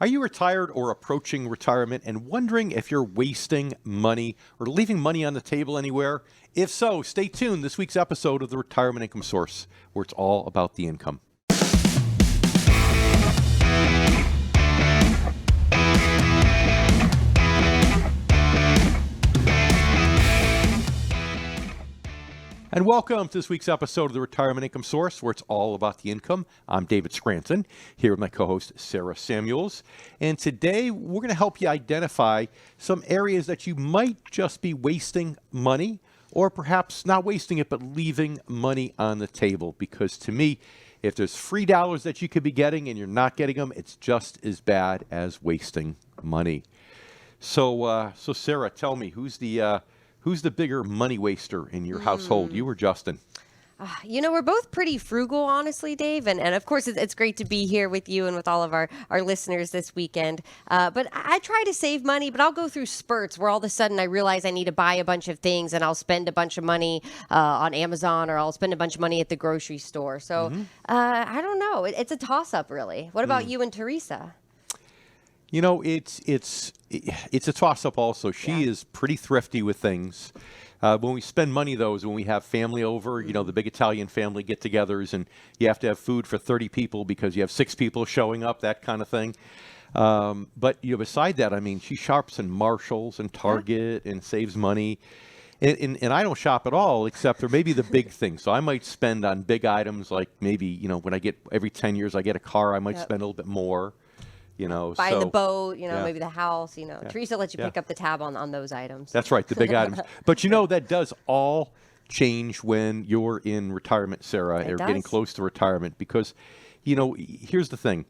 Are you retired or approaching retirement and wondering if you're wasting money or leaving money on the table anywhere? If so, stay tuned this week's episode of the Retirement Income Source, where it's all about the income. And welcome to this week's episode of the Retirement Income Source, where it's all about the income. I'm David Scranton, here with my co-host Sarah Samuels. And today we're going to help you identify some areas that you might just be wasting money, or perhaps not wasting it, but leaving money on the table. Because to me, if there's free dollars that you could be getting and you're not getting them, it's just as bad as wasting money. So Sarah, tell me, who's the bigger money waster in your household, you or Justin? We're both pretty frugal, honestly, Dave. And of course, it's great to be here with you and with all of our listeners this weekend. But I try to save money, but I'll go through spurts where all of a sudden I realize I need to buy a bunch of things and I'll spend a bunch of money on Amazon, or I'll spend a bunch of money at the grocery store. So I don't know. It's a toss-up, really. What about you and Teresa? You know, it's a toss-up also. She is pretty thrifty with things. When we spend money, though, is when we have family over, the big Italian family get-togethers, and you have to have food for 30 people because you have 6 people showing up, that kind of thing. But beside that, I mean, she shops in Marshalls and Target and saves money. And I don't shop at all, except for maybe the big things. So I might spend on big items like maybe, when I get every 10 years I get a car, I might spend a little bit more. Buy the boat, maybe the house, Teresa lets you pick up the tab on those items. That's right, the big items. But that does all change when you're in retirement, Sarah, or getting close to retirement. Because, here's the thing.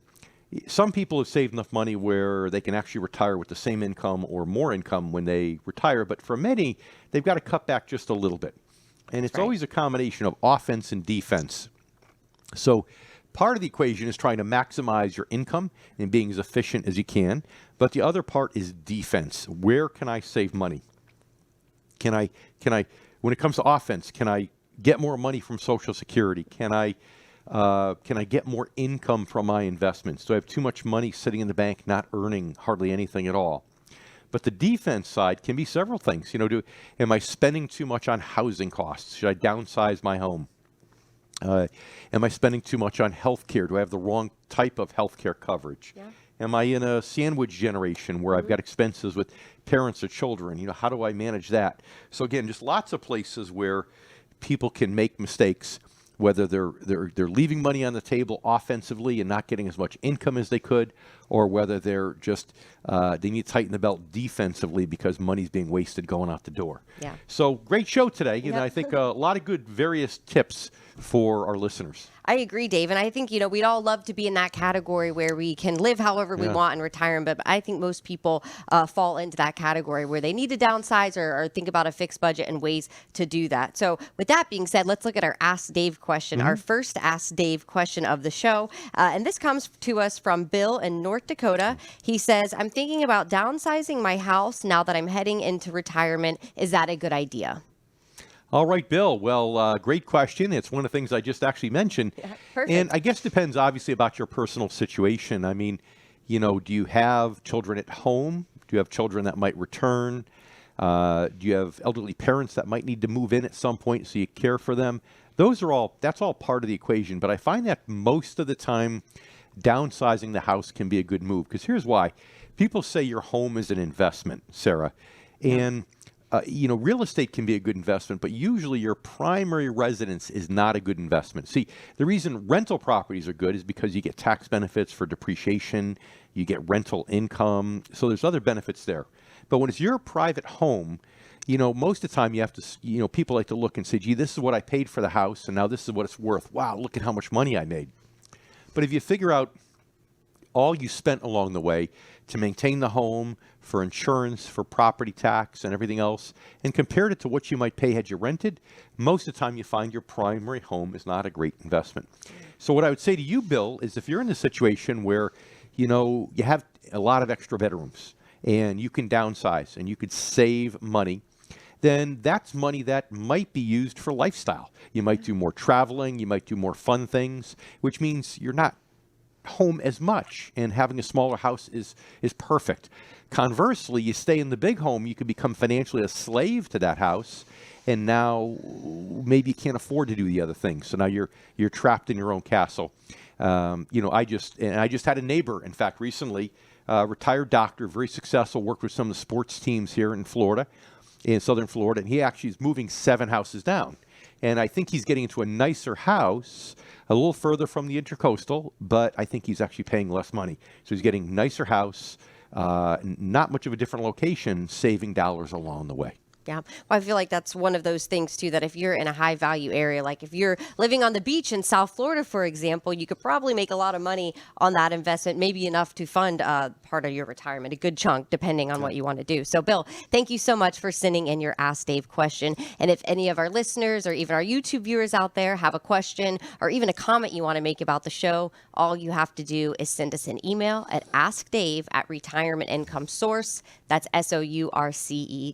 Some people have saved enough money where they can actually retire with the same income or more income when they retire. But for many, they've got to cut back just a little bit. And it's always a combination of offense and defense. So part of the equation is trying to maximize your income and being as efficient as you can. But the other part is defense. Where can I save money? Can I, when it comes to offense, can I get more money from Social Security? Can I get more income from my investments? Do I have too much money sitting in the bank, not earning hardly anything at all? But the defense side can be several things. Am I spending too much on housing costs? Should I downsize my home? Am I spending too much on health care? Do I have the wrong type of health care coverage? Yeah. Am I in a sandwich generation where I've got expenses with parents or children? How do I manage that? So again, just lots of places where people can make mistakes, whether they're leaving money on the table offensively and not getting as much income as they could, or whether they're just they need to tighten the belt defensively because money's being wasted going out the door. Yeah. So great show today, and I think a lot of good various tips for our listeners. I agree, Dave. And I think, we'd all love to be in that category where we can live however we want in retirement. But I think most people fall into that category where they need to downsize or think about a fixed budget and ways to do that. So with that being said, let's look at our Ask Dave question, our first Ask Dave question of the show. And this comes to us from Bill in North Dakota. He says, I'm thinking about downsizing my house now that I'm heading into retirement. Is that a good idea? All right, Bill. Well, great question. It's one of the things I just actually mentioned. Yeah, perfect. And I guess it depends, obviously, about your personal situation. I mean, do you have children at home? Do you have children that might return? Do you have elderly parents that might need to move in at some point so you care for them? That's all part of the equation. But I find that most of the time, downsizing the house can be a good move. Because here's why. People say your home is an investment, Sarah. And real estate can be a good investment, but usually your primary residence is not a good investment. See, the reason rental properties are good is because you get tax benefits for depreciation, you get rental income, so there's other benefits there. But when it's your private home, most of the time you have to, people like to look and say, gee, this is what I paid for the house, and now this is what it's worth. Wow, look at how much money I made. But if you figure out all you spent along the way to maintain the home, for insurance, for property tax, and everything else, and compared it to what you might pay had you rented, most of the time you find your primary home is not a great investment. So what I would say to you, Bill, is if you're in a situation where, you have a lot of extra bedrooms and you can downsize and you could save money, then that's money that might be used for lifestyle. You might do more traveling, you might do more fun things, which means you're not home as much, and having a smaller house is perfect. Conversely, you stay in the big home, you can become financially a slave to that house, and now maybe you can't afford to do the other things. So now you're trapped in your own castle. I just had a neighbor, in fact, recently, retired doctor, very successful, worked with some of the sports teams here in Florida, in southern Florida, and he actually is moving 7 houses down. And I think he's getting into a nicer house, a little further from the Intercoastal, but I think he's actually paying less money. So he's getting a nicer house, not much of a different location, saving dollars along the way. Yeah. Well, I feel like that's one of those things, too, that if you're in a high value area, like if you're living on the beach in South Florida, for example, you could probably make a lot of money on that investment, maybe enough to fund part of your retirement, a good chunk, depending on what you want to do. So, Bill, thank you so much for sending in your Ask Dave question. And if any of our listeners or even our YouTube viewers out there have a question or even a comment you want to make about the show, all you have to do is send us an email at askdave@retirementincomesource. That's SOURCE.com.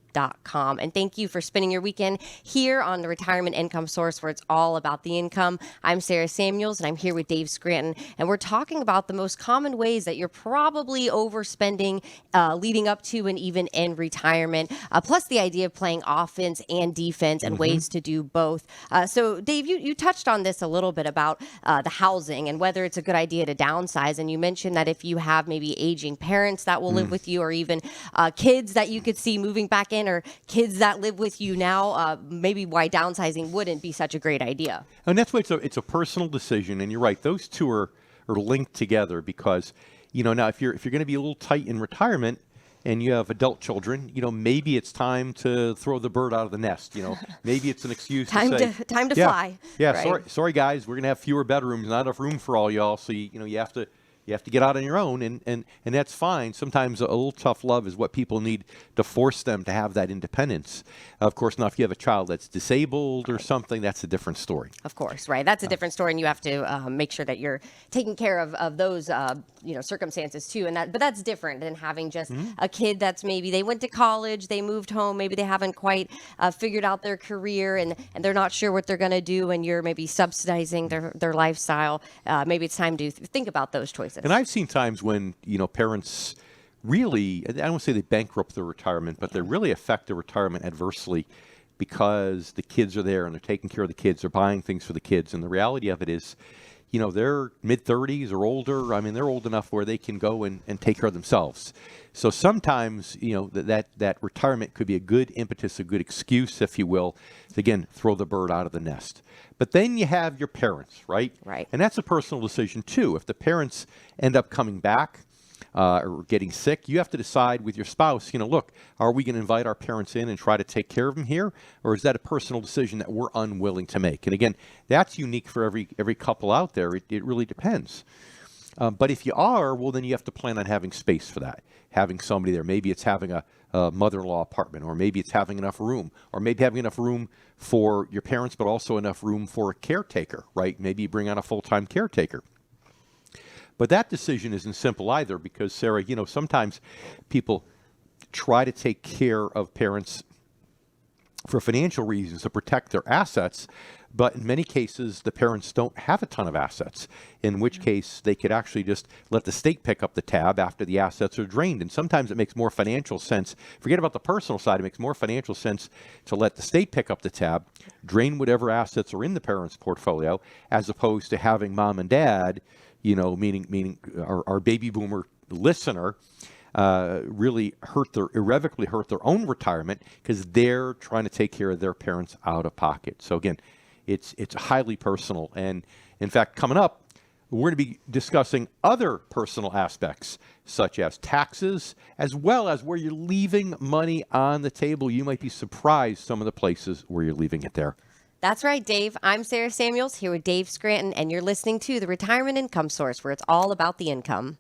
And thank you for spending your weekend here on the Retirement Income Source, where it's all about the income. I'm Sarah Samuels, and I'm here with Dave Scranton, and we're talking about the most common ways that you're probably overspending leading up to and even in retirement, plus the idea of playing offense and defense and ways to do both. So, Dave, you touched on this a little bit about the housing and whether it's a good idea to downsize, and you mentioned that if you have maybe aging parents that will live with you, or even kids that you could see moving back in, or kids that live with you now, maybe why downsizing wouldn't be such a great idea. And that's why it's a personal decision. And you're right; those two are linked together because, now if you're going to be a little tight in retirement and you have adult children, maybe it's time to throw the bird out of the nest. Maybe it's an excuse time to say, time to fly. Yeah, right? sorry guys, we're going to have fewer bedrooms, not enough room for all y'all. So you have to get out on your own, and that's fine. Sometimes a little tough love is what people need to force them to have that independence. Of course, now if you have a child that's disabled or something, that's a different story. Of course, right. That's a different story, and you have to make sure that you're taking care of those circumstances too. But that's different than having just a kid that's maybe they went to college, they moved home, maybe they haven't quite figured out their career, and they're not sure what they're going to do, and you're maybe subsidizing their lifestyle. Maybe it's time to think about those choices. And I've seen times when, parents really, I don't want to say they bankrupt their retirement, but they really affect their retirement adversely because the kids are there and they're taking care of the kids, they're buying things for the kids. And the reality of it is, they're mid-30s or older. I mean, they're old enough where they can go and take care of themselves. So sometimes, that retirement could be a good impetus, a good excuse, if you will, to, again, throw the bird out of the nest. But then you have your parents, right? Right. And that's a personal decision, too. If the parents end up coming back or getting sick, you have to decide with your spouse, look, are we going to invite our parents in and try to take care of them here? Or is that a personal decision that we're unwilling to make? And again, that's unique for every couple out there. It really depends. But if you are, well, then you have to plan on having space for that, having somebody there. Maybe it's having a mother-in-law apartment, or maybe it's having enough room, or maybe having enough room for your parents, but also enough room for a caretaker, right? Maybe you bring on a full-time caretaker. But that decision isn't simple either because, Sarah, sometimes people try to take care of parents for financial reasons to protect their assets, but in many cases, the parents don't have a ton of assets, in which case they could actually just let the state pick up the tab after the assets are drained. And sometimes it makes more financial sense. Forget about the personal side. It makes more financial sense to let the state pick up the tab, drain whatever assets are in the parents' portfolio, as opposed to having mom and dad, meaning our baby boomer listener, really irrevocably hurt their own retirement because they're trying to take care of their parents out of pocket. So again, it's highly personal. And in fact, coming up, we're going to be discussing other personal aspects such as taxes, as well as where you're leaving money on the table. You might be surprised some of the places where you're leaving it there. That's right, Dave. I'm Sarah Samuels here with Dave Scranton, and you're listening to the Retirement Income Source, where it's all about the income.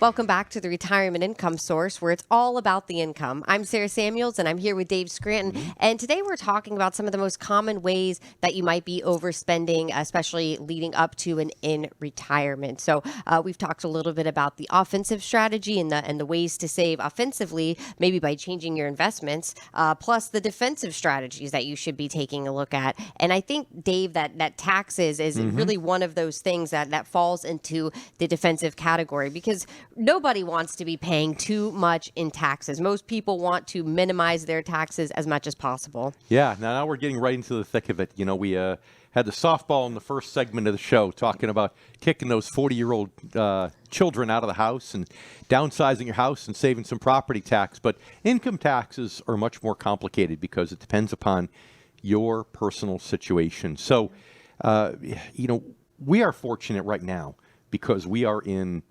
Welcome back to the Retirement Income Source, where it's all about the income. I'm Sarah Samuels, and I'm here with Dave Scranton. And today we're talking about some of the most common ways that you might be overspending, especially leading up to and in retirement. So we've talked a little bit about the offensive strategy and the ways to save offensively, maybe by changing your investments, plus the defensive strategies that you should be taking a look at. And I think, Dave, that taxes is really one of those things that falls into the defensive category, because nobody wants to be paying too much in taxes. Most people want to minimize their taxes as much as possible. Yeah, now we're getting right into the thick of it. You know, we had the softball in the first segment of the show talking about kicking those 40-year-old children out of the house and downsizing your house and saving some property tax. But income taxes are much more complicated because it depends upon your personal situation. So, we are fortunate right now because we are in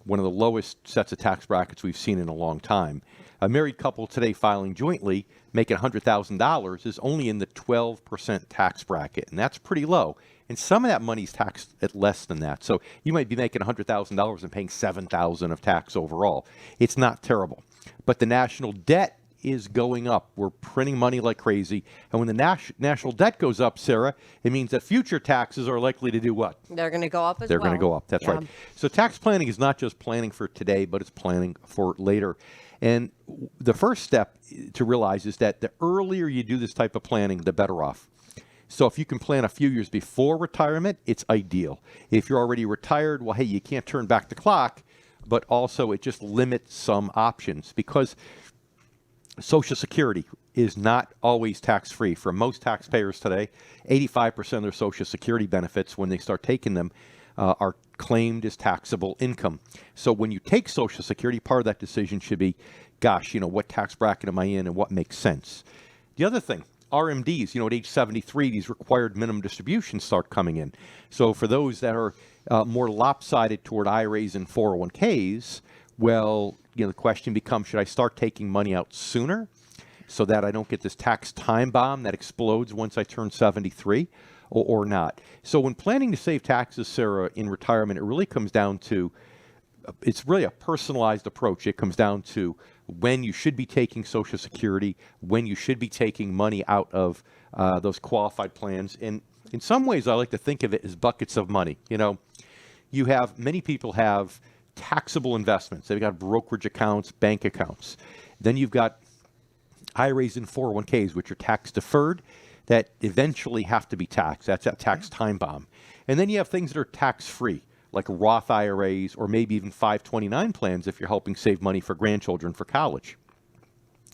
one of the lowest sets of tax brackets we've seen in a long time. A married couple today filing jointly making $100,000 is only in the 12% tax bracket, and that's pretty low. And some of that money is taxed at less than that. So you might be making $100,000 and paying $7,000 of tax overall. It's not terrible. But the national debt is going up. We're printing money like crazy. And when the national debt goes up, Sarah, it means that future taxes are likely to do what? They're going to go up as well. They're going to go up. That's right. So tax planning is not just planning for today, but it's planning for later. And the first step to realize is that the earlier you do this type of planning, the better off. So if you can plan a few years before retirement, it's ideal. If you're already retired, well, hey, you can't turn back the clock, but also it just limits some options because Social Security is not always tax-free. For most taxpayers today, 85% of their Social Security benefits, when they start taking them, are claimed as taxable income. So when you take Social Security, part of that decision should be, gosh, what tax bracket am I in and what makes sense? The other thing, RMDs, at age 73, these required minimum distributions start coming in. So for those that are more lopsided toward IRAs and 401ks, well, the question becomes, should I start taking money out sooner so that I don't get this tax time bomb that explodes once I turn 73 or not? So when planning to save taxes, Sarah, in retirement, it really comes down to, it's really a personalized approach. It comes down to when you should be taking Social Security, when you should be taking money out of those qualified plans. And in some ways, I like to think of it as buckets of money. Many people have taxable investments. They've got brokerage accounts, bank accounts. Then you've got IRAs and 401ks, which are tax deferred, that eventually have to be taxed. That's that tax time bomb. And then you have things that are tax-free, like Roth IRAs or maybe even 529 plans if you're helping save money for grandchildren for college.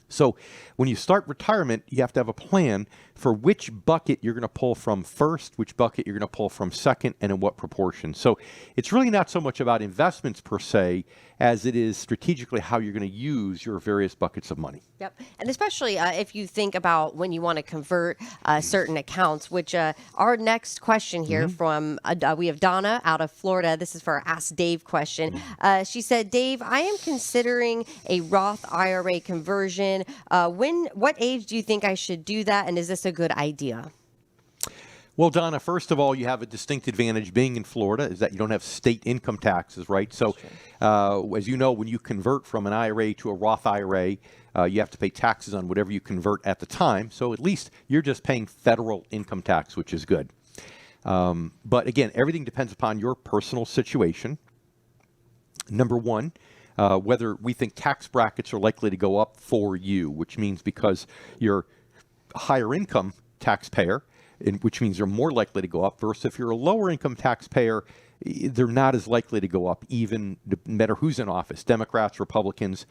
So when you start retirement, you have to have a plan for which bucket you're going to pull from first, which bucket you're going to pull from second, and in what proportion. So it's really not so much about investments per se as it is strategically how you're going to use your various buckets of money. Yep. And especially if you think about when you want to convert certain accounts, which our next question here from, we have Donna out of Florida. This is for our Ask Dave question. She said, Dave, I am considering a Roth IRA conversion. What age do you think I should do that? And is this a good idea? Well, Donna, first of all, you have a distinct advantage being in Florida is that you don't have state income taxes, right? So as you know, when you convert from an IRA to a Roth IRA, you have to pay taxes on whatever you convert at the time. So at least you're just paying federal income tax, which is good. But again, everything depends upon your personal situation. Number one, whether we think tax brackets are likely to go up for you, which means because you're a higher income taxpayer, which means you're more likely to go up, versus if you're a lower income taxpayer, they're not as likely to go up, even no matter who's in office. Democrats, Republicans,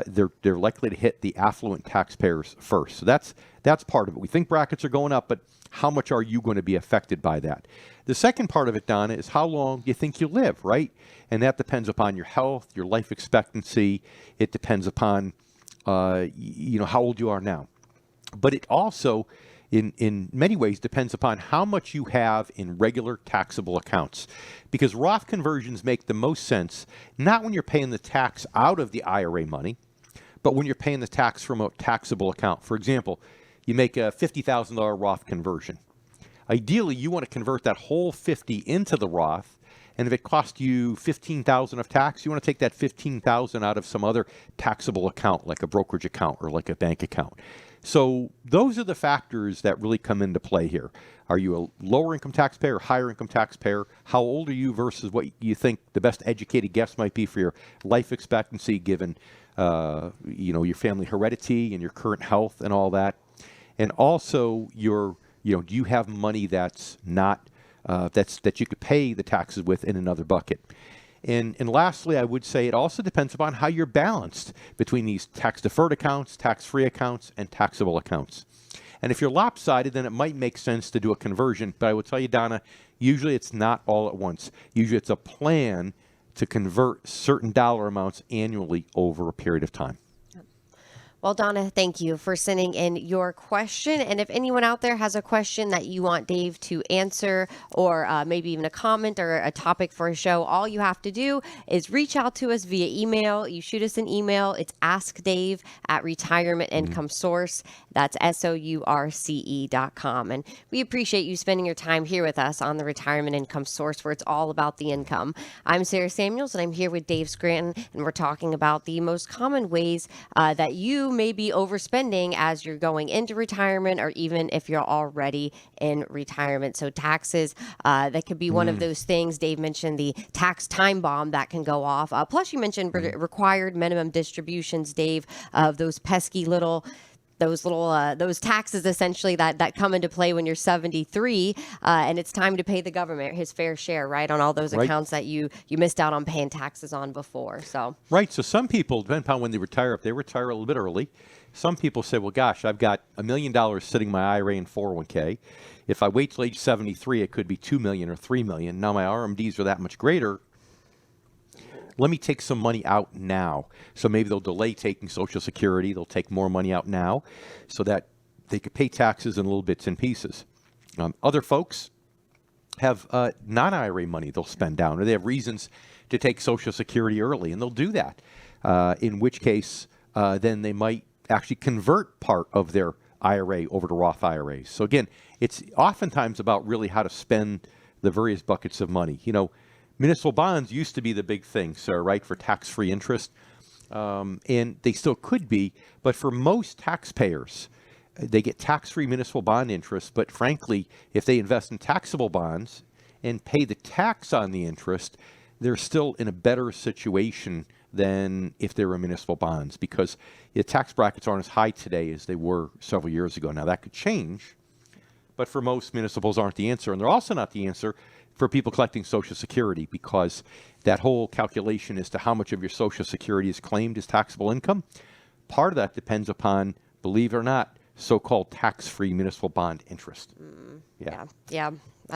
they're likely to hit the affluent taxpayers first. So that's part of it. We think brackets are going up, but how much are you going to be affected by that? The second part of it, Donna, is how long do you think you live, right? And that depends upon your health, your life expectancy. It depends upon, how old you are now. But it also, in many ways, depends upon how much you have in regular taxable accounts. Because Roth conversions make the most sense, not when you're paying the tax out of the IRA money, but when you're paying the tax from a taxable account. For example, you make a $50,000 Roth conversion. Ideally, you want to convert that whole 50 into the Roth And if it cost you $15,000 of tax, you want to take that $15,000 out of some other taxable account, like a brokerage account or like a bank account. So those are the factors that really come into play here. Are you a lower income taxpayer, higher income taxpayer? How old are you versus what you think the best educated guess might be for your life expectancy, given your family heredity and your current health and all that? And also do you have money that's not that you could pay the taxes with in another bucket? And lastly, I would say it also depends upon how you're balanced between these tax-deferred accounts, tax-free accounts, and taxable accounts. And if you're lopsided, then it might make sense to do a conversion. But I will tell you, Donna, usually it's not all at once. Usually it's a plan to convert certain dollar amounts annually over a period of time. Well, Donna, thank you for sending in your question. And if anyone out there has a question that you want Dave to answer, or maybe even a comment or a topic for a show, all you have to do is reach out to us via email. You shoot us an email. It's askdave@retirementincomesource. That's SOURCE.com. And we appreciate you spending your time here with us on the Retirement Income Source, where it's all about the income. I'm Sarah Samuels, and I'm here with Dave Scranton, and we're talking about the most common ways that you may be overspending as you're going into retirement, or even if you're already in retirement. So taxes, that could be one of those things. Dave mentioned the tax time bomb that can go off. Plus, you mentioned required minimum distributions, Dave, of those pesky those taxes essentially that come into play when you're 73, and it's time to pay the government his fair share, right, on all those accounts that you missed out on paying taxes on before. So So some people, depending upon when they retire, if they retire a little bit early, some people say, well, gosh, I've got $1 million sitting in my IRA and 401k. If I wait till age 73, it could be $2 million or $3 million. Now my RMDs are that much greater. Let me take some money out now. So maybe they'll delay taking Social Security. They'll take more money out now so that they could pay taxes in little bits and pieces. Other folks have non-IRA money they'll spend down, or they have reasons to take Social Security early, and they'll do that, in which case then they might actually convert part of their IRA over to Roth IRAs. So again, it's oftentimes about really how to spend the various buckets of money. Municipal bonds used to be the big thing, sir, right, for tax-free interest, and they still could be, but for most taxpayers, they get tax-free municipal bond interest, but frankly, if they invest in taxable bonds and pay the tax on the interest, they're still in a better situation than if they were municipal bonds, because the tax brackets aren't as high today as they were several years ago. Now, that could change, but for most, municipals aren't the answer, and they're also not the answer for people collecting Social Security, because that whole calculation as to how much of your Social Security is claimed as taxable income, part of that depends upon, believe it or not, so-called tax-free municipal bond interest. Yeah.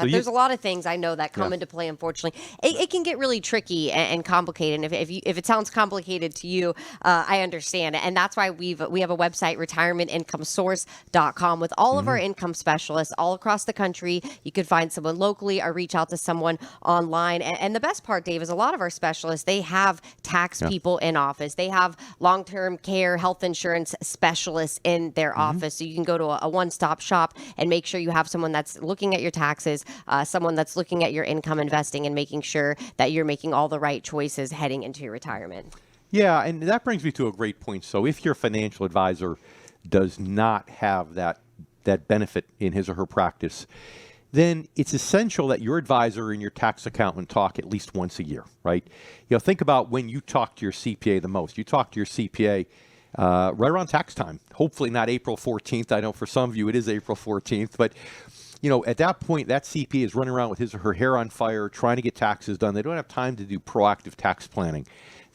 There's a lot of things I know that come into play, unfortunately. It can get really tricky and complicated. And if it sounds complicated to you, I understand. And that's why we have a website, retirementincomesource.com, with all of our income specialists all across the country. You could find someone locally or reach out to someone online. And the best part, Dave, is a lot of our specialists, they have tax people in office. They have long-term care health insurance specialists in their office. So you can go to a one-stop shop and make sure you have someone that's looking at your taxes, someone that's looking at your income investing and making sure that you're making all the right choices heading into your retirement. Yeah, and that brings me to a great point. So if your financial advisor does not have that benefit in his or her practice, then it's essential that your advisor and your tax accountant talk at least once a year, right? Think about when you talk to your CPA the most. You talk to your CPA right around tax time, hopefully not April 14th. I know for some of you it is April 14th, but at that point, that CPA is running around with his or her hair on fire, trying to get taxes done. They don't have time to do proactive tax planning.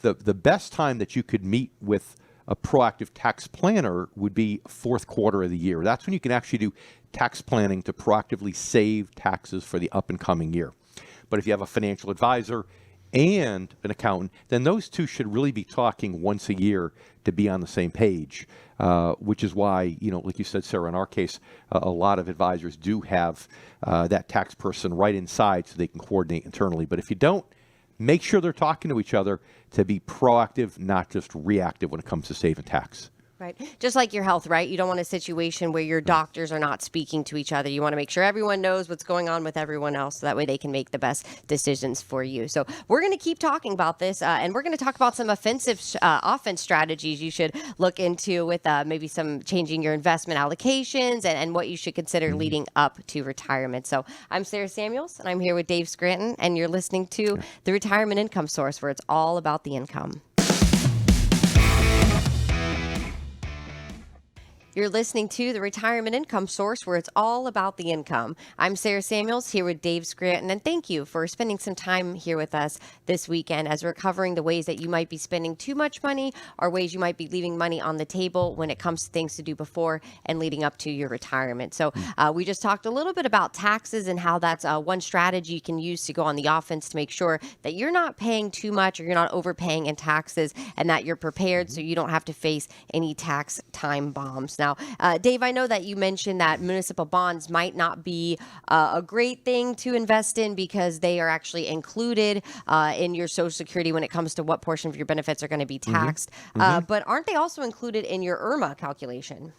The best time that you could meet with a proactive tax planner would be fourth quarter of the year. That's when you can actually do tax planning to proactively save taxes for the up and coming year. But if you have a financial advisor and an accountant, then those two should really be talking once a year to be on the same page, which is why, like you said, Sarah, in our case, a lot of advisors do have that tax person right inside so they can coordinate internally. But if you don't, make sure they're talking to each other to be proactive, not just reactive when it comes to saving tax. Right. Just like your health, right? You don't want a situation where your doctors are not speaking to each other. You want to make sure everyone knows what's going on with everyone else so that way they can make the best decisions for you. So we're going to keep talking about this and we're going to talk about some offense strategies you should look into with maybe some changing your investment allocations and what you should consider leading up to retirement. So I'm Sarah Samuels and I'm here with Dave Scranton and you're listening to The Retirement Income Source, where it's all about the income. You're listening to The Retirement Income Source, where it's all about the income. I'm Sarah Samuels here with Dave Scranton, and thank you for spending some time here with us this weekend as we're covering the ways that you might be spending too much money or ways you might be leaving money on the table when it comes to things to do before and leading up to your retirement. So we just talked a little bit about taxes and how that's one strategy you can use to go on the offense to make sure that you're not paying too much or you're not overpaying in taxes and that you're prepared so you don't have to face any tax time bombs. Now, Dave, I know that you mentioned that municipal bonds might not be a great thing to invest in because they are actually included in your Social Security when it comes to what portion of your benefits are going to be taxed. But aren't they also included in your IRMA calculation?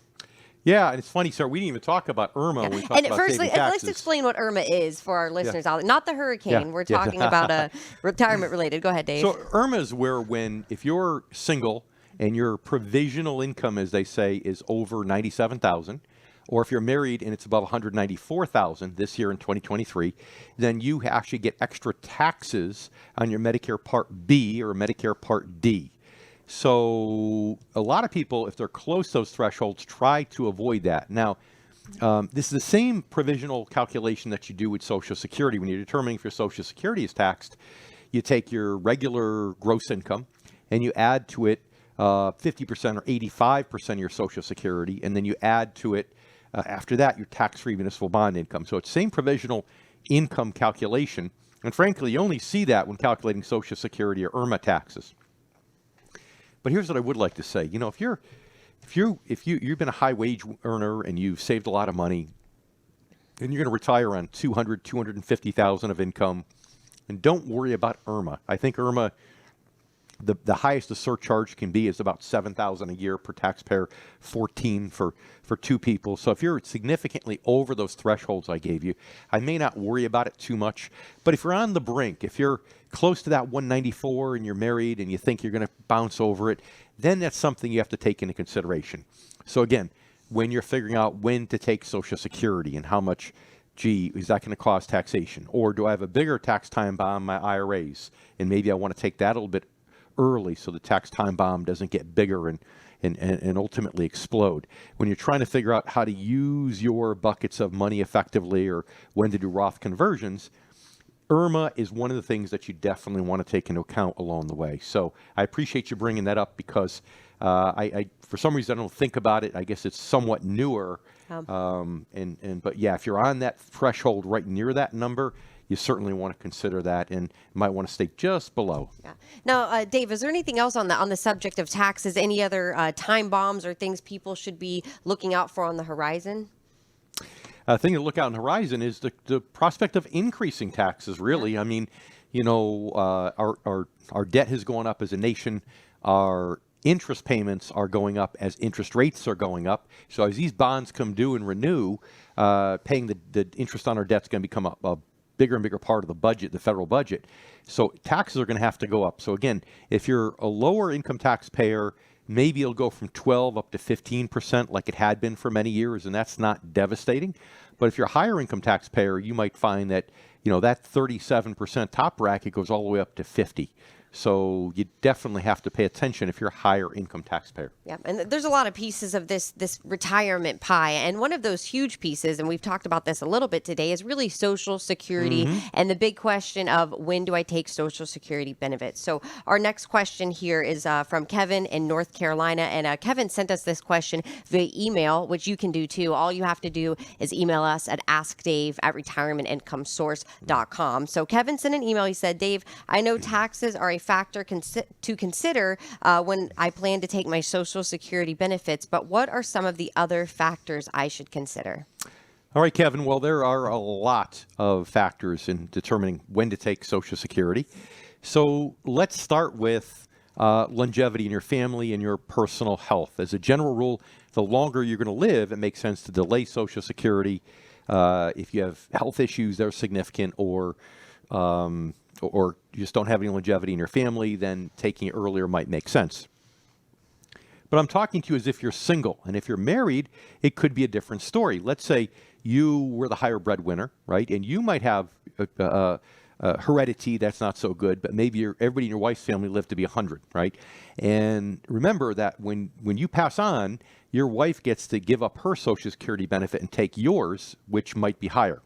Yeah, and it's funny, sir. We didn't even talk about IRMA when we talked about saving taxes. Let's explain what IRMA is for our listeners out there. Not the hurricane. We're talking about retirement related. Go ahead, Dave. So IRMA is where if you're single and your provisional income, as they say, is over $97,000, or if you're married and it's above $194,000 this year in 2023, then you actually get extra taxes on your Medicare Part B or Medicare Part D. So a lot of people, if they're close to those thresholds, try to avoid that. Now, this is the same provisional calculation that you do with Social Security. When you're determining if your Social Security is taxed, you take your regular gross income and you add to it 50% or 85% of your Social Security, and then you add to it, after that, your tax-free municipal bond income. So it's the same provisional income calculation, and frankly, you only see that when calculating Social Security or IRMA taxes. But here's what I would like to say. You know, if you've been a high wage earner and you've saved a lot of money, and you're going to retire on $250,000 of income, and don't worry about IRMA. I think IRMA, the highest the surcharge can be is about $7,000 a year per taxpayer, $14,000 for two people. So if you're significantly over those thresholds I gave you, I may not worry about it too much. But if you're on the brink, if you're close to that 194 and you're married and you think you're going to bounce over it, then that's something you have to take into consideration. So again, when you're figuring out when to take Social Security and how much, is that going to cause taxation? Or do I have a bigger tax time bomb in my IRAs? And maybe I want to take that a little bit early so the tax time bomb doesn't get bigger and ultimately explode. When you're trying to figure out how to use your buckets of money effectively or when to do Roth conversions, IRMA is one of the things that you definitely want to take into account along the way. So I appreciate you bringing that up because I for some reason I don't think about it. I guess it's somewhat newer. But yeah, if you're on that threshold right near that number, you certainly want to consider that and might want to stay just below. Yeah. Now, Dave, is there anything else on the subject of taxes? Any other time bombs or things people should be looking out for on the horizon? Thing to look out on the horizon is the prospect of increasing taxes. Really, I mean, you know, our debt has gone up as a nation. Our interest payments are going up as interest rates are going up. So as these bonds come due and renew, paying the interest on our debt is going to become a bigger and bigger part of the budget, the federal budget. So taxes are going to have to go up. So again, if you're a lower income taxpayer, maybe it'll go from 12 up to 15% like it had been for many years, and that's not devastating. But if you're a higher income taxpayer, you might find that, you know, that 37% top bracket goes all the way up to 50. So you definitely have to pay attention if you're a higher income taxpayer. Yeah, and there's a lot of pieces of this retirement pie. And one of those huge pieces, and we've talked about this a little bit today, is really Social Security and the big question of when do I take Social Security benefits? So our next question here is from Kevin in North Carolina. And Kevin sent us this question via email, which you can do too. All you have to do is email us at askdave@retirementincomesource.com. So Kevin sent an email. He said, Dave, I know taxes are a factor to consider when I plan to take my Social Security benefits, but what are some of the other factors I should consider? All right, Kevin. Well, there are a lot of factors in determining when to take Social Security. So let's start with longevity in your family and your personal health. As a general rule, the longer you're going to live, it makes sense to delay Social Security if you have health issues that are significant, or you just don't have any longevity in your family, then taking it earlier might make sense. But I'm talking to you as if you're single. And if you're married, it could be a different story. Let's say you were the higher breadwinner, right? And you might have heredity that's not so good, but maybe everybody in your wife's family lived to be 100, right? And remember that when you pass on, your wife gets to give up her Social Security benefit and take yours, which might be higher.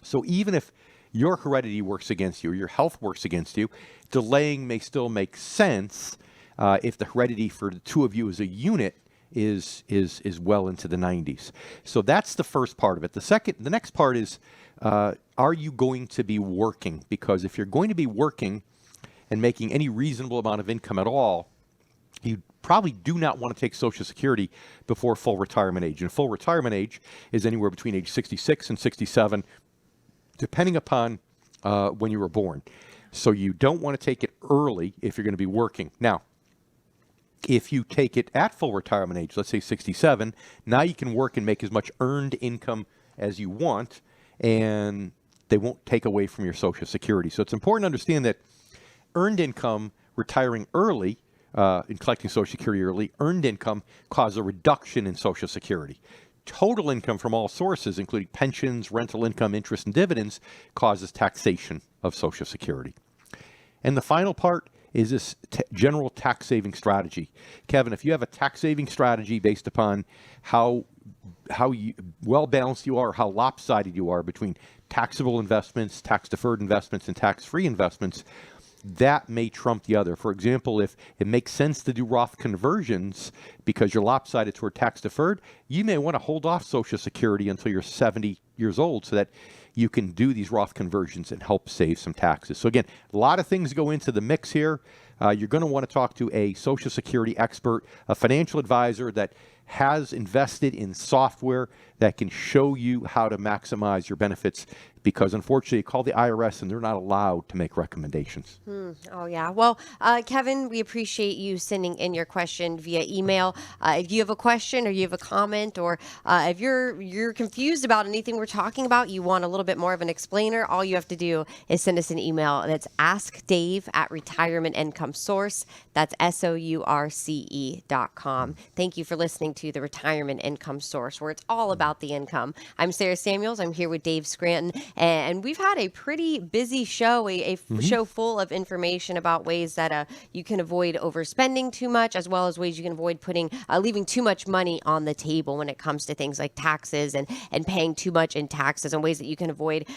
So even if your heredity works against you or your health works against you, delaying may still make sense if the heredity for the two of you as a unit is well into the 90s. So that's the first part of it. The next part is, are you going to be working? Because if you're going to be working and making any reasonable amount of income at all, you probably do not want to take Social Security before full retirement age. And full retirement age is anywhere between age 66 and 67, depending upon when you were born. So you don't want to take it early if you're going to be working. Now, if you take it at full retirement age, let's say 67, now you can work and make as much earned income as you want, and they won't take away from your Social Security. So it's important to understand that earned income, retiring early, and collecting Social Security early, earned income causes a reduction in Social Security. Total income from all sources, including pensions, rental income, interest, and dividends, causes taxation of Social Security. And the final part is this general tax saving strategy. Kevin, if you have a tax saving strategy based upon how well balanced you are, how lopsided you are between taxable investments, tax deferred investments, and tax free investments, that may trump the other. For example, if it makes sense to do Roth conversions because you're lopsided toward tax deferred, you may want to hold off Social Security until you're 70 years old so that you can do these Roth conversions and help save some taxes. So again, a lot of things go into the mix here. You're going to want to talk to a Social Security expert, a financial advisor that has invested in software that can show you how to maximize your benefits, because unfortunately you call the IRS and they're not allowed to make recommendations. Oh, yeah. Well, Kevin, we appreciate you sending in your question via email. If you have a question or you have a comment, or if you're confused about anything we're talking about, you want a little bit more of an explainer, all you have to do is send us an email. That's askdave@Retirement Income Source. That's SOURCE.com. Thank you for listening to the Retirement Income Source, where it's all about the income. I'm Sarah Samuels. I'm here with Dave Scranton, and we've had a pretty busy show, a show full of information about ways that you can avoid overspending too much, as well as ways you can avoid leaving too much money on the table when it comes to things like taxes and paying too much in taxes, and ways that you can avoid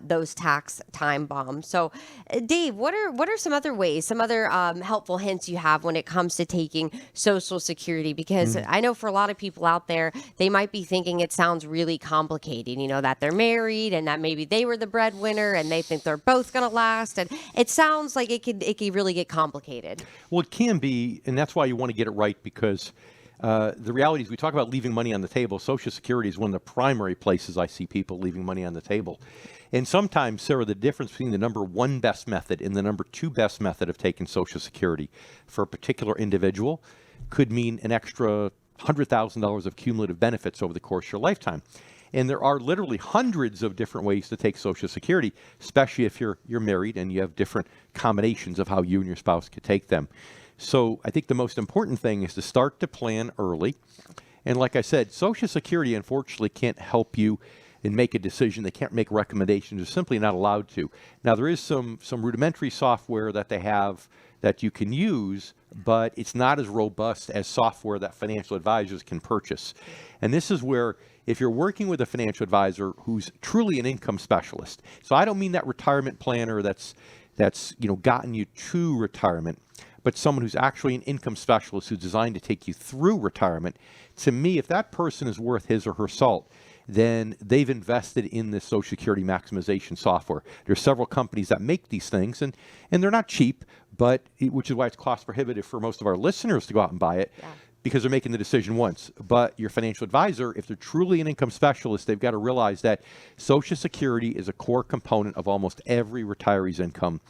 those tax time bombs. So, Dave, what are some other ways, some other helpful hints you have when it comes to taking Social Security? Because I know for a lot of people out there, they might be thinking it sounds really complicated, that they're married and that maybe they were the breadwinner and they think they're both going to last. And it sounds like it could really get complicated. Well, it can be, and that's why you want to get it right, because the reality is we talk about leaving money on the table. Social Security is one of the primary places I see people leaving money on the table. And sometimes, Sarah, the difference between the number one best method and the number two best method of taking Social Security for a particular individual could mean an extra $100,000 of cumulative benefits over the course of your lifetime. And there are literally hundreds of different ways to take Social Security, especially if you're married and you have different combinations of how you and your spouse could take them. So I think the most important thing is to start to plan early. And like I said, Social Security unfortunately can't help you and make a decision. They can't make recommendations. They're simply not allowed to. Now, there is some rudimentary software that they have that you can use, but it's not as robust as software that financial advisors can purchase. And this is where, if you're working with a financial advisor who's truly an income specialist, so I don't mean that retirement planner that's gotten you to retirement, but someone who's actually an income specialist who's designed to take you through retirement. To me, if that person is worth his or her salt, then they've invested in this Social Security maximization software. There's several companies that make these things, and they're not cheap, which is why it's cost prohibitive for most of our listeners to go out and buy it, because they're making the decision once. But your financial advisor, if they're truly an income specialist, they've got to realize that Social Security is a core component of almost every retiree's income.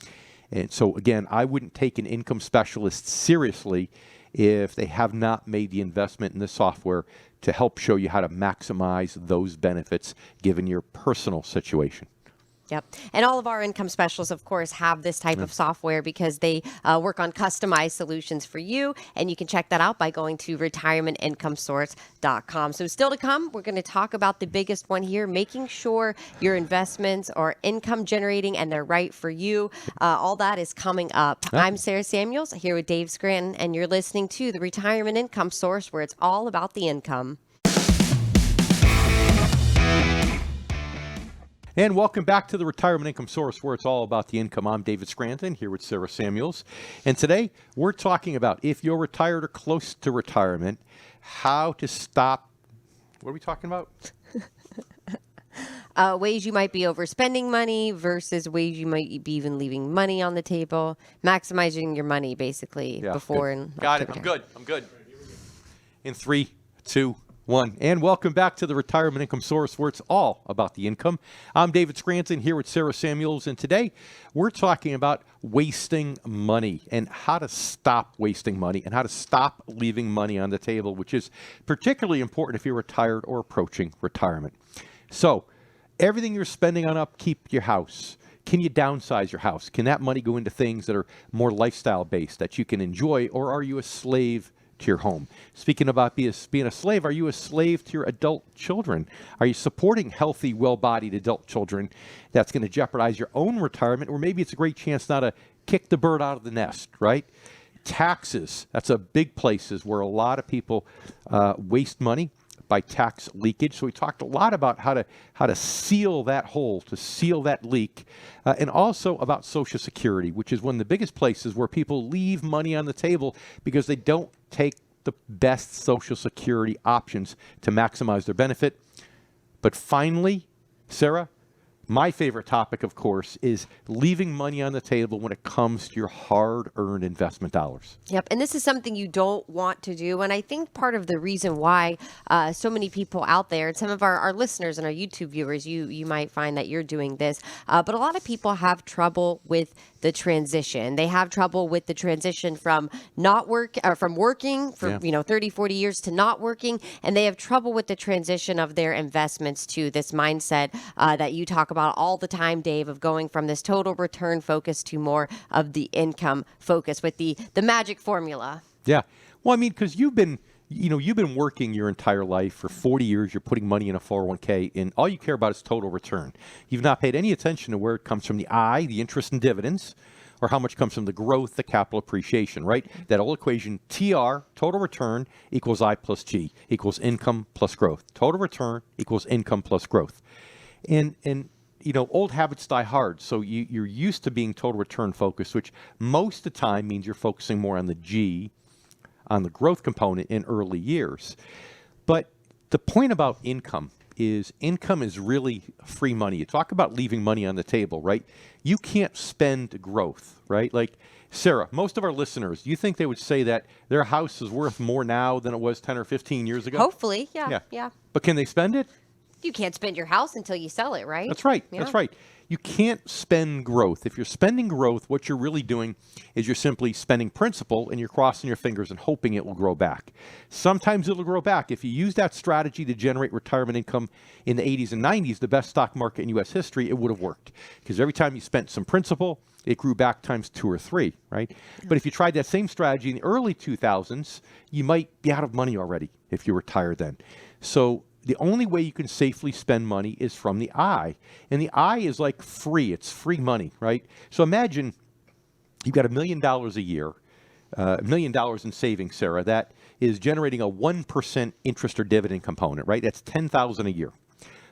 And so, again, I wouldn't take an income specialist seriously if they have not made the investment in the software to help show you how to maximize those benefits given your personal situation. Yep. And all of our income specialists, of course, have this type of software because they work on customized solutions for you. And you can check that out by going to retirementincomesource.com. So still to come, we're going to talk about the biggest one here, making sure your investments are income generating and they're right for you. All that is coming up. I'm Sarah Samuels here with Dave Scranton, and you're listening to the Retirement Income Source, where it's all about the income. And welcome back to the Retirement Income Source, where it's all about the income. I'm David Scranton, here with Sarah Samuels. And today, we're talking about if you're retired or close to retirement, how to stop. What are we talking about? Ways you might be overspending money versus ways you might be even leaving money on the table. Maximizing your money, basically, before good. and Got it. I'm good. In 3, 2, 1. And welcome back to the Retirement Income Source, where it's all about the income. I'm David Scranton, here with Sarah Samuels, and today we're talking about wasting money and how to stop wasting money and how to stop leaving money on the table, which is particularly important if you're retired or approaching retirement. So, everything you're spending on upkeep your house. Can you downsize your house? Can that money go into things that are more lifestyle-based that you can enjoy, or are you a slave to your home? Speaking about being a slave, are you a slave to your adult children? Are you supporting healthy, well-bodied adult children that's going to jeopardize your own retirement, or maybe it's a great chance now to kick the bird out of the nest, right? Taxes, that's a big place where a lot of people waste money by tax leakage. So we talked a lot about how to seal that hole, to seal that leak, and also about Social Security, which is one of the biggest places where people leave money on the table because they don't take the best Social Security options to maximize their benefit. But finally, Sarah, my favorite topic, of course, is leaving money on the table when it comes to your hard-earned investment dollars. Yep, and this is something you don't want to do. And I think part of the reason why so many people out there, and some of our listeners and our YouTube viewers, you might find that you're doing this, but a lot of people have trouble with the transition. They have trouble with the transition from working for 30, 40 years to not working, and they have trouble with the transition of their investments to this mindset that you talk about all the time, Dave, of going from this total return focus to more of the income focus with the magic formula. Yeah. Well, I mean, because you've been working your entire life for 40 years. You're putting money in a 401k, and all you care about is total return. You've not paid any attention to where it comes from the I, the interest and dividends, or how much comes from the growth, the capital appreciation, right? That old equation, TR, total return, equals I plus G, equals income plus growth. Total return equals income plus growth. And old habits die hard. So you're used to being total return focused, which most of the time means you're focusing more on the G, on the growth component in early years. But the point about income is really free money. You talk about leaving money on the table, right? You can't spend growth, right? Like, Sarah, most of our listeners, do you think they would say that their house is worth more now than it was 10 or 15 years ago? Hopefully, yeah. But can they spend it? You can't spend your house until you sell it, right? That's right. Yeah. That's right. You can't spend growth. If you're spending growth, what you're really doing is you're simply spending principal and you're crossing your fingers and hoping it will grow back. Sometimes it'll grow back. If you use that strategy to generate retirement income in the 80s and 90s, the best stock market in U.S. history, it would have worked. Because every time you spent some principal, it grew back times 2 or 3, right? Yeah. But if you tried that same strategy in the early 2000s, you might be out of money already if you retire then. So the only way you can safely spend money is from the I. And the I is like free. It's free money, right? So imagine you've got $1 million a year, $1 million in savings, Sarah, that is generating a 1% interest or dividend component, right? That's $10,000 a year.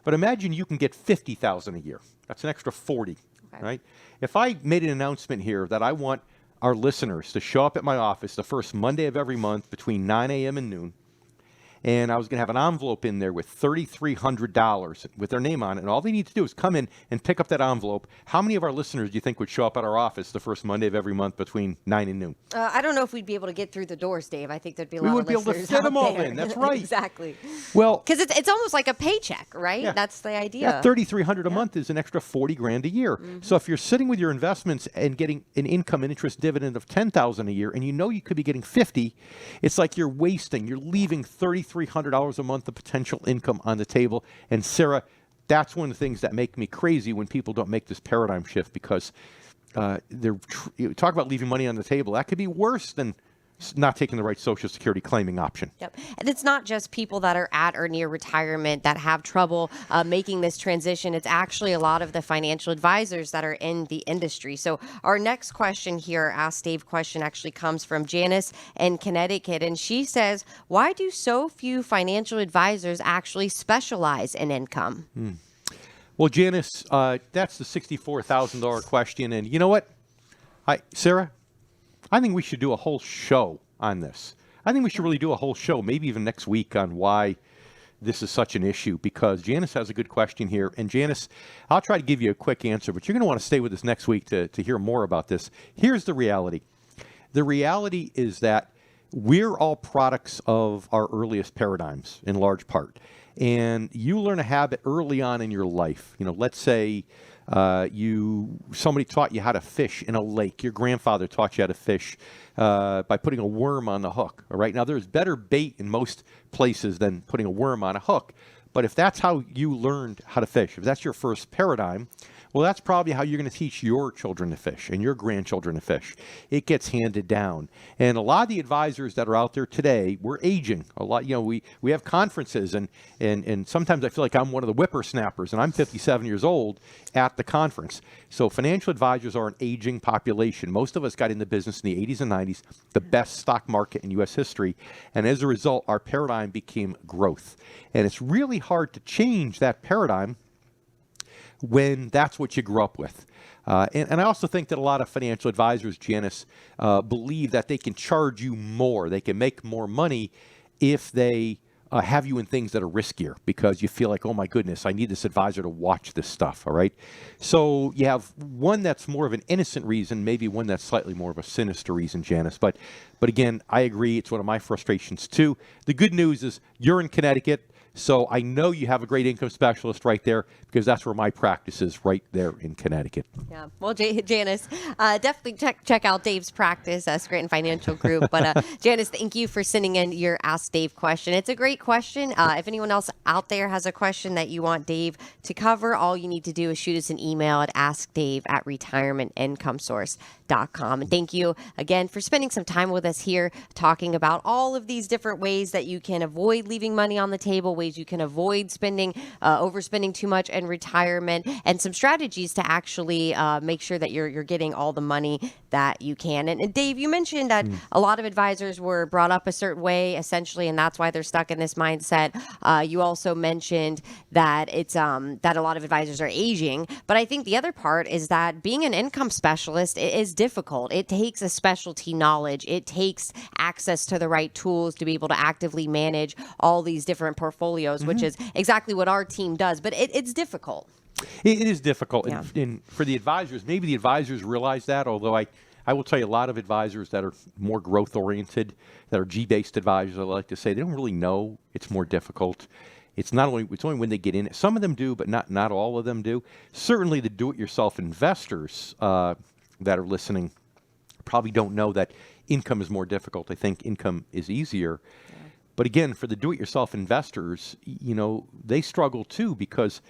But imagine you can get $50,000 a year. That's an extra 40, right? If I made an announcement here that I want our listeners to show up at my office the first Monday of every month between 9 a.m. and noon, and I was going to have an envelope in there with $3,300 with their name on it. And all they need to do is come in and pick up that envelope. How many of our listeners do you think would show up at our office the first Monday of every month between 9 and noon? I don't know if we'd be able to get through the doors, Dave. I think there'd be a lot We of wouldn't be able to listeners fit them out all there. in. That's right. Exactly. Well, because it's almost like a paycheck, right? Yeah. That's the idea. that $3,300 a month is an extra $40,000 a year. So if you're sitting with your investments and getting an income and interest dividend of $10,000 a year, and you know you could be getting $50,000, it's like you're leaving $3,300 a month of potential income on the table. And Sarah, that's one of the things that make me crazy when people don't make this paradigm shift, because you talk about leaving money on the table. That could be worse than not taking the right Social Security claiming option. Yep. And it's not just people that are at or near retirement that have trouble making this transition. It's actually a lot of the financial advisors that are in the industry. So our next question here, Ask Dave question, actually comes from Janice in Connecticut. And she says, why do so few financial advisors actually specialize in income? Well, Janice, that's the $64,000 question. And you know what, Sarah? I think we should do a whole show on this. I think we should really do a whole show, maybe even next week, on why this is such an issue, because Janice has a good question here. And Janice, I'll try to give you a quick answer, but you're going to want to stay with us next week to hear more about this. Here's the reality. The reality is that we're all products of our earliest paradigms in large part. And you learn a habit early on in your life. Let's say somebody taught you how to fish in a lake. Your grandfather taught you how to fish by putting a worm on the hook. All right. Now, there's better bait in most places than putting a worm on a hook. But if that's how you learned how to fish, if that's your first paradigm, well, that's probably how you're going to teach your children to fish and your grandchildren to fish. It gets handed down. And a lot of the advisors that are out there today, we're aging. A lot, we have conferences, and sometimes I feel like I'm one of the whippersnappers, and I'm 57 years old at the conference. So financial advisors are an aging population. Most of us got into business in the 80s and 90s, the best stock market in U.S. history. And as a result, our paradigm became growth. And it's really hard to change that paradigm when that's what you grew up with. And I also think that a lot of financial advisors, Janice, believe that they can charge you more. They can make more money if they have you in things that are riskier, because you feel like, oh my goodness, I need this advisor to watch this stuff, all right? So you have one that's more of an innocent reason, maybe one that's slightly more of a sinister reason, Janice. But again, I agree, it's one of my frustrations too. The good news is you're in Connecticut, so I know you have a great income specialist right there, because that's where my practice is, right there in Connecticut. Yeah. Well, Janice, definitely check out Dave's practice at Scranton Financial Group. But Janice, thank you for sending in your Ask Dave question. It's a great question. If anyone else out there has a question that you want Dave to cover, all you need to do is shoot us an email at askdave@retirementincomesource.com. And thank you again for spending some time with us here, talking about all of these different ways that you can avoid leaving money on the table, ways you can avoid overspending too much in retirement, and some strategies to actually make sure that you're getting all the money that you can. And Dave, you mentioned that a lot of advisors were brought up a certain way, essentially, and that's why they're stuck in this mindset. You also mentioned that it's that a lot of advisors are aging, but I think the other part is that being an income specialist is difficult. It takes a specialty knowledge. It takes access to the right tools to be able to actively manage all these different portfolios, which is exactly what our team does, but it's difficult. It is difficult. Yeah. And for the advisors, maybe the advisors realize that, although I will tell you, a lot of advisors that are more growth-oriented, that are G-based advisors, I like to say, they don't really know it's more difficult. It's only when they get in it. Some of them do, but not all of them do. Certainly the do-it-yourself investors that are listening probably don't know that income is more difficult. They think income is easier. Yeah. But again, for the do-it-yourself investors, they struggle too, because,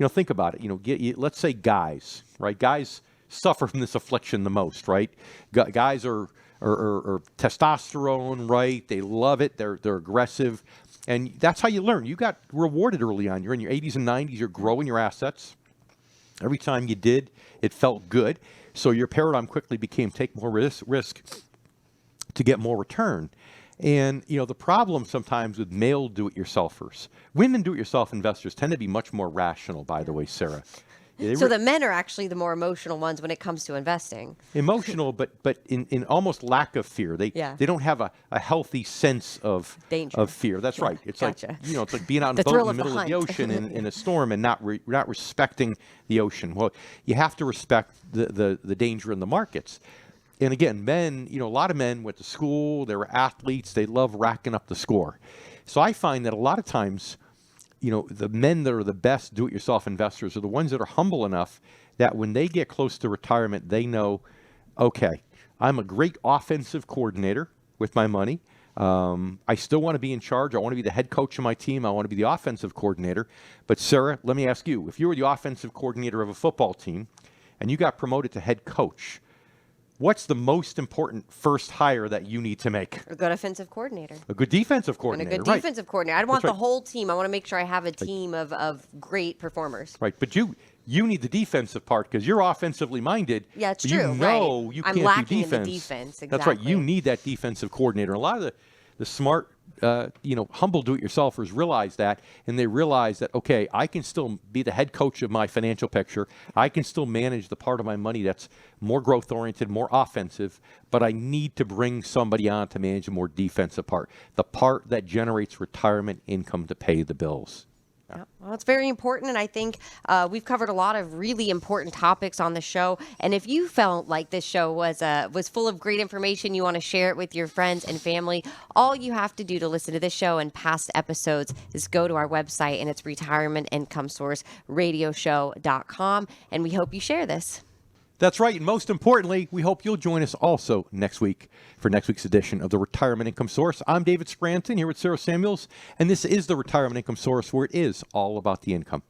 think about it. Let's say guys, right? Guys suffer from this affliction the most, right? Guys are testosterone, right? They love it. They're aggressive. And that's how you learn. You got rewarded early on. You're in your 80s and 90s. You're growing your assets. Every time you did, it felt good. So your paradigm quickly became take more risk to get more return. And, the problem sometimes with male do-it-yourselfers, women do-it-yourself investors tend to be much more rational, by the way, Sarah. So the men are actually the more emotional ones when it comes to investing. Emotional, but in almost lack of fear. They don't have a healthy sense of Danger. Of fear. That's right. It's gotcha. like it's like being out in The a boat thrill in the of the middle of the hunt. ocean in a storm and not respecting the ocean. Well, you have to respect the danger in the markets. And again, men, a lot of men went to school, they were athletes, they love racking up the score. So I find that a lot of times, the men that are the best do-it-yourself investors are the ones that are humble enough that when they get close to retirement, they know, okay, I'm a great offensive coordinator with my money. I still want to be in charge. I want to be the head coach of my team. I want to be the offensive coordinator. But Sarah, let me ask you, if you were the offensive coordinator of a football team and you got promoted to head coach, what's the most important first hire that you need to make? A good offensive coordinator. A good defensive coordinator. And a good defensive coordinator. I'd want That's the whole team. I want to make sure I have a team of great performers. Right. But you need the defensive part because you're offensively minded. Yeah, it's but true. You know you I'm can't lacking do defense. in the defense. Exactly. That's right. You need that defensive coordinator. And a lot of the smart, humble do-it-yourselfers realize that, and they realize that, okay, I can still be the head coach of my financial picture. I can still manage the part of my money that's more growth-oriented, more offensive, but I need to bring somebody on to manage the more defensive part, the part that generates retirement income to pay the bills. Yeah. Well, it's very important, and I think we've covered a lot of really important topics on the show. And if you felt like this show was full of great information, you want to share it with your friends and family, all you have to do to listen to this show and past episodes is go to our website, and it's retirementincomesourceradioshow.com, and we hope you share this. That's right. And most importantly, we hope you'll join us also next week for next week's edition of the Retirement Income Source. I'm David Scranton here with Sarah Samuels, and this is the Retirement Income Source, where it is all about the income.